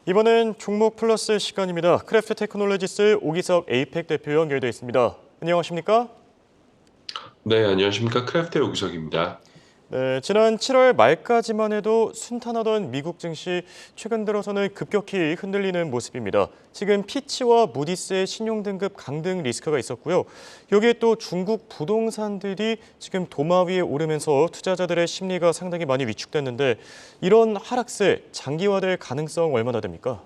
이번엔 종목 플러스 시간입니다. 크래프트 테크놀로지스 오기석 에이펙 대표 연결돼 있습니다. 안녕하십니까? 네, 안녕하십니까. 크래프트의 오기석입니다. 네, 지난 7월 말까지만 해도 순탄하던 미국 증시 최근 들어서는 급격히 흔들리는 모습입니다. 지금 피치와 무디스의 신용등급 강등 리스크가 있었고요. 여기에 또 중국 부동산들이 지금 도마 위에 오르면서 투자자들의 심리가 상당히 많이 위축됐는데 이런 하락세 장기화될 가능성 얼마나 됩니까?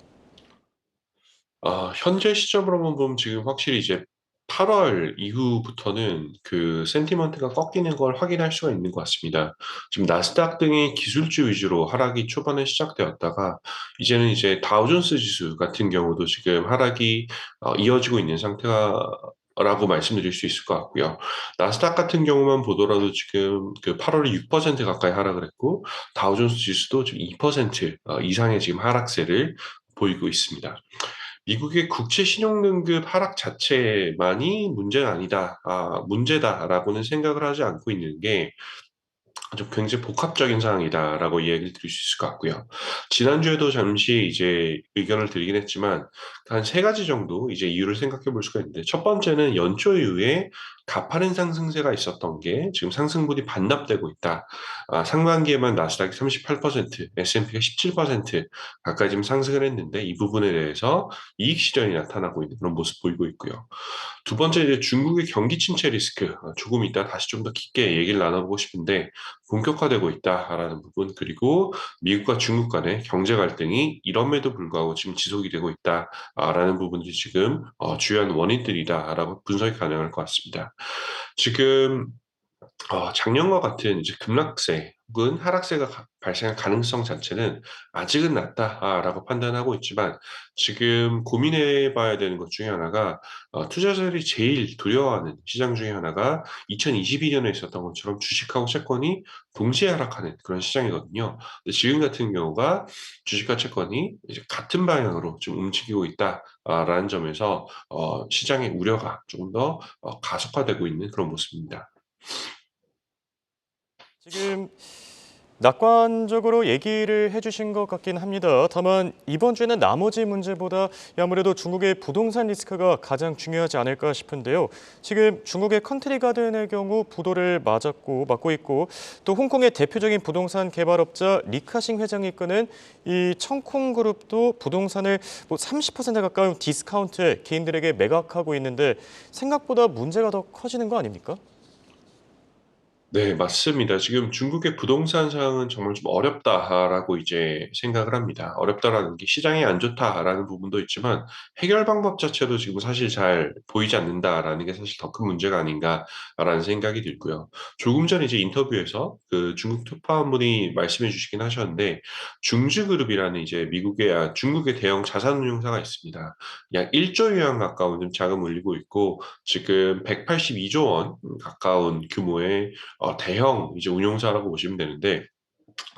현재 시점으로만 보면 지금 확실히 이제 8월 이후부터는 그 센티먼트가 꺾이는 걸 확인할 수가 있는 것 같습니다. 지금 나스닥 등이 기술주 위주로 하락이 초반에 시작되었다가 이제는 이제 다우존스 지수 같은 경우도 지금 하락이 이어지고 있는 상태가 라고 말씀드릴 수 있을 것 같고요. 나스닥 같은 경우만 보더라도 지금 그 8월에 6% 가까이 하락을 했고 다우존스 지수도 지금 2% 이상의 지금 하락세를 보이고 있습니다. 미국의 국채 신용등급 하락 자체만이 문제가 아니다, 문제다라고는 생각을 하지 않고 있는 게 좀 굉장히 복합적인 상황이다라고 이야기를 드릴 수 있을 것 같고요. 지난주에도 잠시 이제 의견을 드리긴 했지만 한 세 가지 정도 이제 이유를 생각해 볼 수가 있는데 첫 번째는 연초 이후에 가파른 상승세가 있었던 게 지금 상승분이 반납되고 있다. 상반기에만 나스닥이 38%, S&P가 17% 가까이 지금 상승을 했는데 이 부분에 대해서 이익 실현이 나타나고 있는 그런 모습 보이고 있고요. 두 번째 이제 중국의 경기 침체 리스크 조금 이따 다시 좀 더 깊게 얘기를 나눠보고 싶은데 본격화되고 있다라는 부분 그리고 미국과 중국 간의 경제 갈등이 이럼에도 불구하고 지금 지속이 되고 있다라는 부분이 지금 주요한 원인들이다라고 분석이 가능할 것 같습니다. 지금 작년과 같은 이제 급락세 혹은 하락세가 발생할 가능성 자체는 아직은 낮다라고 판단하고 있지만 지금 고민해 봐야 되는 것 중에 하나가 투자자들이 제일 두려워하는 시장 중에 하나가 2022년에 있었던 것처럼 주식하고 채권이 동시에 하락하는 그런 시장이거든요. 근데 지금 같은 경우가 주식과 채권이 이제 같은 방향으로 좀 움직이고 있다라는 점에서 시장의 우려가 조금 더 가속화되고 있는 그런 모습입니다. 지금 낙관적으로 얘기를 해주신 것 같긴 합니다. 다만 이번 주에는 나머지 문제보다 아무래도 중국의 부동산 리스크가 가장 중요하지 않을까 싶은데요. 지금 중국의 컨트리 가든의 경우 부도를 맞고 있고 또 홍콩의 대표적인 부동산 개발업자 리카싱 회장이 이끄는 이 청콩그룹도 부동산을 뭐 30% 가까운 디스카운트에 개인들에게 매각하고 있는데 생각보다 문제가 더 커지는 거 아닙니까? 네, 맞습니다. 지금 중국의 부동산 상황은 정말 좀 어렵다라고 이제 생각을 합니다. 어렵다라는 게 시장이 안 좋다라는 부분도 있지만 해결 방법 자체도 지금 사실 잘 보이지 않는다라는 게 사실 더 큰 문제가 아닌가라는 생각이 들고요. 조금 전에 이제 인터뷰에서 그 중국 특파원분이 말씀해 주시긴 하셨는데 중즈그룹이라는 이제 중국의 대형 자산운용사가 있습니다. 약 1조 위안 가까운 자금을 올리고 있고 지금 182조 원 가까운 규모의 대형 이제 운용사라고 보시면 되는데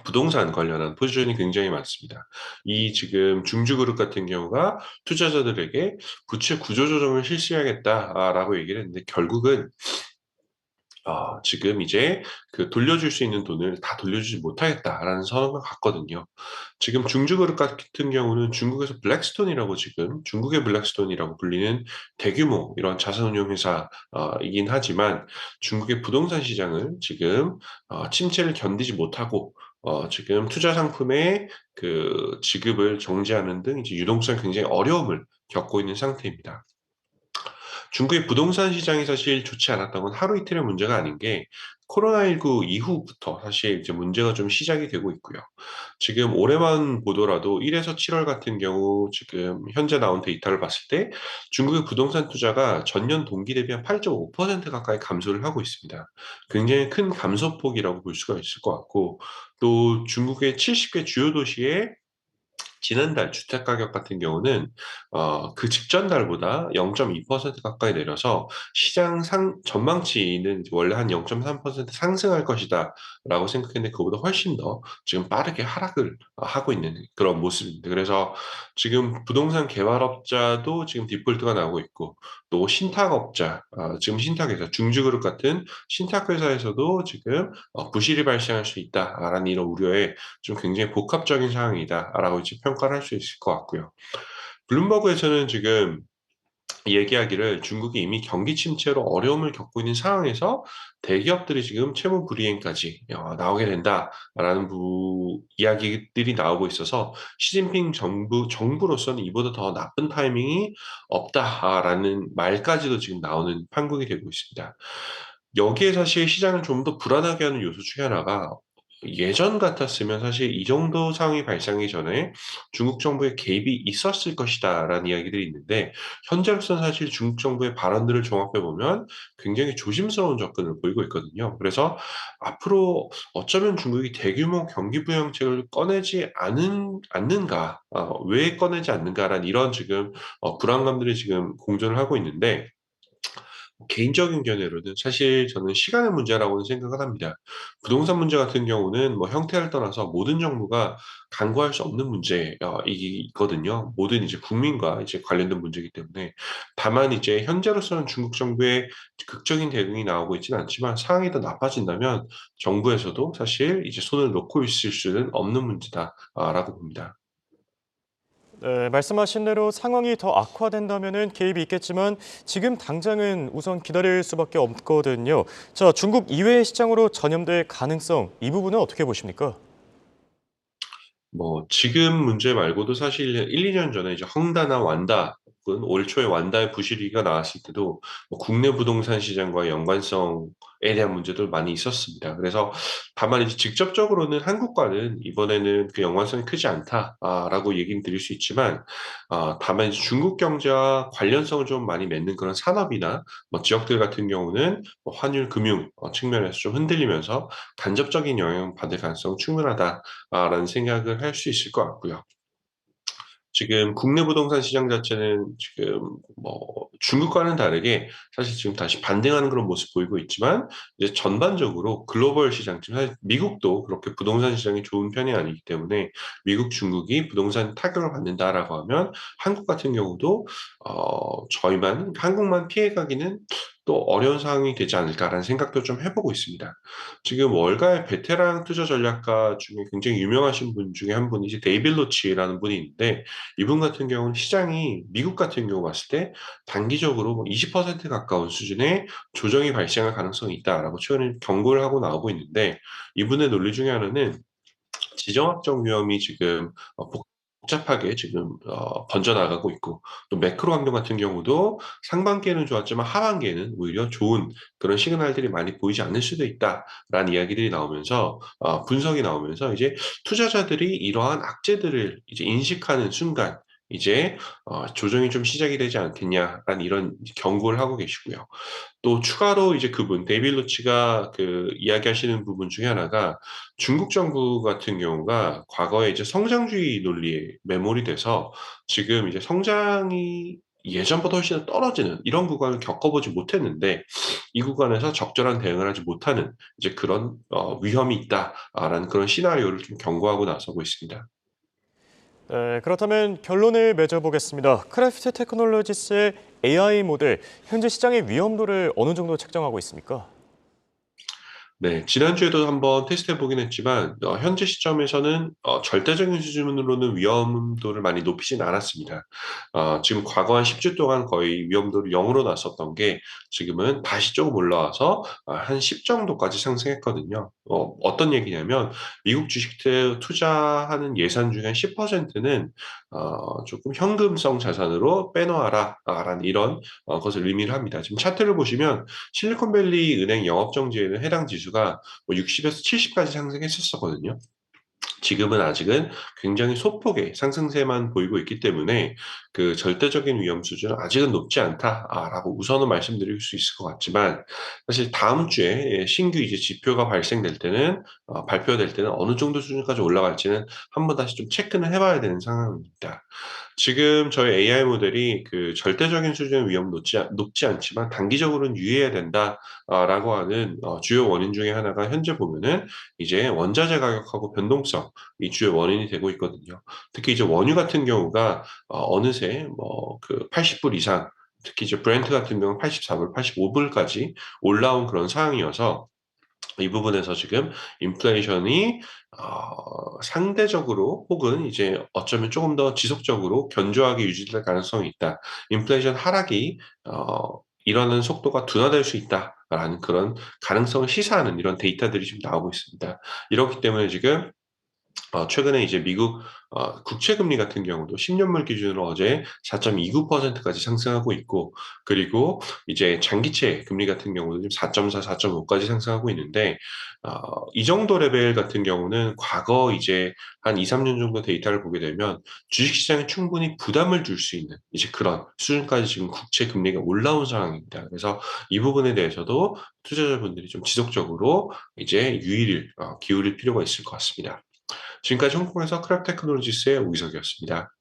부동산 관련한 포지션이 굉장히 많습니다. 이 지금 중주그룹 같은 경우가 투자자들에게 부채 구조조정을 실시하겠다라고 얘기를 했는데 결국은 지금 이제 그 돌려줄 수 있는 돈을 다 돌려주지 못하겠다라는 선언을 갔거든요. 지금 중주그룹 같은 경우는 중국에서 블랙스톤이라고 지금 중국의 블랙스톤이라고 불리는 대규모 이런 자산운용 회사이긴 하지만 중국의 부동산 시장을 지금 침체를 견디지 못하고 지금 투자 상품의 그 지급을 정지하는 등 이제 유동성 굉장히 어려움을 겪고 있는 상태입니다. 중국의 부동산 시장이 사실 좋지 않았던 건 하루 이틀의 문제가 아닌 게 코로나19 이후부터 사실 이제 문제가 좀 시작이 되고 있고요. 지금 올해만 보더라도 1에서 7월 같은 경우 지금 현재 나온 데이터를 봤을 때 중국의 부동산 투자가 전년 동기 대비 한 8.5% 가까이 감소를 하고 있습니다. 굉장히 큰 감소폭이라고 볼 수가 있을 것 같고 또 중국의 70개 주요 도시의 지난달 주택 가격 같은 경우는 그 직전 달보다 0.2% 가까이 내려서 시장 전망치는 원래 한 0.3% 상승할 것이다라고 생각했는데 그보다 훨씬 더 지금 빠르게 하락을 하고 있는 그런 모습입니다. 그래서 지금 부동산 개발업자도 지금 디폴트가 나오고 있고 또 신탁업자, 지금 신탁회사, 중주그룹 같은 신탁회사에서도 지금 부실이 발생할 수 있다라는 이런 우려에 좀 굉장히 복합적인 상황이다라고 이제 평가를 할 수 있을 것 같고요. 블룸버그에서는 지금 얘기하기를 중국이 이미 경기 침체로 어려움을 겪고 있는 상황에서 대기업들이 지금 채무 불이행까지 나오게 된다라는 이야기들이 나오고 있어서 시진핑 정부로서는 이보다 더 나쁜 타이밍이 없다라는 말까지도 지금 나오는 판국이 되고 있습니다. 여기에 사실 시장을 좀 더 불안하게 하는 요소 중에 하나가 예전 같았으면 사실 이 정도 상황이 발생하기 전에 중국 정부의 개입이 있었을 것이다라는 이야기들이 있는데 현재로서는 사실 중국 정부의 발언들을 종합해 보면 굉장히 조심스러운 접근을 보이고 있거든요. 그래서 앞으로 어쩌면 중국이 대규모 경기 부양책을 꺼내지 않는가, 왜 꺼내지 않는가라는 이런 지금 불안감들이 지금 공존을 하고 있는데 개인적인 견해로는 사실 저는 시간의 문제라고는 생각을 합니다. 부동산 문제 같은 경우는 뭐 형태를 떠나서 모든 정부가 간과할 수 없는 문제이거든요. 모든 이제 국민과 이제 관련된 문제이기 때문에 다만 이제 현재로서는 중국 정부의 극적인 대응이 나오고 있지는 않지만 상황이 더 나빠진다면 정부에서도 사실 이제 손을 놓고 있을 수는 없는 문제다라고 봅니다. 네, 말씀하신 대로 상황이 더 악화된다면은 개입이 있겠지만 지금 당장은 우선 기다릴 수밖에 없거든요. 자, 중국 이외의 시장으로 전염될 가능성, 이 부분은 어떻게 보십니까? 뭐 지금 문제 말고도 사실 1-2년 전에 이제 헝다나 완다 혹은 올 초에 완다의 부실위기가 나왔을 때도 뭐 국내 부동산 시장과의 연관성에 대한 문제도 많이 있었습니다. 그래서 다만 이제 직접적으로는 한국과는 이번에는 그 연관성이 크지 않다라고 얘기는 드릴 수 있지만 다만 이제 중국 경제와 관련성을 좀 많이 맺는 그런 산업이나 뭐 지역들 같은 경우는 뭐 환율 금융 측면에서 좀 흔들리면서 간접적인 영향을 받을 가능성은 충분하다. 라는 생각을 할 수 있을 것 같고요. 지금 국내 부동산 시장 자체는 지금 뭐 중국과는 다르게 사실 지금 다시 반등하는 그런 모습 보이고 있지만 이제 전반적으로 글로벌 시장, 지금 사실 미국도 그렇게 부동산 시장이 좋은 편이 아니기 때문에 미국, 중국이 부동산 타격을 받는다라고 하면 한국 같은 경우도 저희만 한국만 피해가기는 또 어려운 상황이 되지 않을까라는 생각도 좀 해보고 있습니다. 지금 월가의 베테랑 투자 전략가 중에 굉장히 유명하신 분 중에 한 분이 이제 데이빌 로치라는 분이 있는데 이분 같은 경우는 시장이 미국 같은 경우 봤을 때 단기적으로 뭐 20% 가까운 수준의 조정이 발생할 가능성이 있다라고 최근에 경고를 하고 나오고 있는데 이분의 논리 중에 하나는 지정학적 위험이 지금 복잡하게 지금 번져나가고 있고 또 매크로 환경 같은 경우도 상반기에는 좋았지만 하반기에는 오히려 좋은 그런 시그널들이 많이 보이지 않을 수도 있다라는 이야기들이 나오면서 분석이 나오면서 이제 투자자들이 이러한 악재들을 이제 인식하는 순간 이제 조정이 좀 시작이 되지 않겠냐라는 이런 경고를 하고 계시고요. 또 추가로 이제 그분 데이빌 로치가 그 이야기하시는 부분 중에 하나가 중국 정부 같은 경우가 과거에 이제 성장주의 논리에 매몰이 돼서 지금 이제 성장이 예전보다 훨씬 더 떨어지는 이런 구간을 겪어보지 못했는데 이 구간에서 적절한 대응을 하지 못하는 이제 그런 위험이 있다라는 그런 시나리오를 좀 경고하고 나서고 있습니다. 네, 그렇다면 결론을 맺어보겠습니다. 크래프트 테크놀로지스의 AI 모델, 현재 시장의 위험도를 어느 정도 책정하고 있습니까? 네, 지난주에도 한번 테스트해 보긴 했지만, 현재 시점에서는 절대적인 수준으로는 위험도를 많이 높이진 않았습니다. 지금 과거 한 10주 동안 거의 위험도를 0으로 놨었던 게 지금은 다시 조금 올라와서 한 10 정도까지 상승했거든요. 어떤 얘기냐면, 미국 주식 투자하는 예산 중에 한 10%는 조금 현금성 자산으로 빼놓아라, 라는 이런 것을 의미를 합니다. 지금 차트를 보시면 실리콘밸리 은행 영업정지에는 해당 지수가 뭐 60에서 70까지 상승했었거든요. 지금은 아직은 굉장히 소폭의 상승세만 보이고 있기 때문에 그 절대적인 위험 수준은 아직은 높지 않다라고 우선은 말씀드릴 수 있을 것 같지만 사실 다음 주에 신규 이제 지표가 발생될 때는 발표될 때는 어느 정도 수준까지 올라갈지는 한번 다시 좀 체크는 해봐야 되는 상황입니다. 지금 저희 AI 모델이 그 절대적인 수준의 위험 높지 않지만 단기적으로는 유의해야 된다라고 하는 주요 원인 중에 하나가 현재 보면은 이제 원자재 가격하고 변동성 이 주요 원인이 되고 있거든요. 특히 이제 원유 같은 경우가 어느새 뭐 그 80불 이상 특히 이제 브렌트 같은 경우는 84불, 85불까지 올라온 그런 상황이어서 이 부분에서 지금 인플레이션이 상대적으로 혹은 이제 어쩌면 조금 더 지속적으로 견조하게 유지될 가능성이 있다. 인플레이션 하락이 일어나는 속도가 둔화될 수 있다라는 그런 가능성을 시사하는 이런 데이터들이 지금 나오고 있습니다. 이렇기 때문에 지금 최근에 이제 미국 국채 금리 같은 경우도 10년물 기준으로 어제 4.29%까지 상승하고 있고, 그리고 이제 장기채 금리 같은 경우도 지금 4.4, 4.5까지 상승하고 있는데, 이 정도 레벨 같은 경우는 과거 이제 한 2, 3년 정도 데이터를 보게 되면 주식시장에 충분히 부담을 줄 수 있는 이제 그런 수준까지 지금 국채 금리가 올라온 상황입니다. 그래서 이 부분에 대해서도 투자자분들이 좀 지속적으로 이제 유의를 기울일 필요가 있을 것 같습니다. 지금까지 홍콩에서 크랩테크놀로지스의 우기석이었습니다.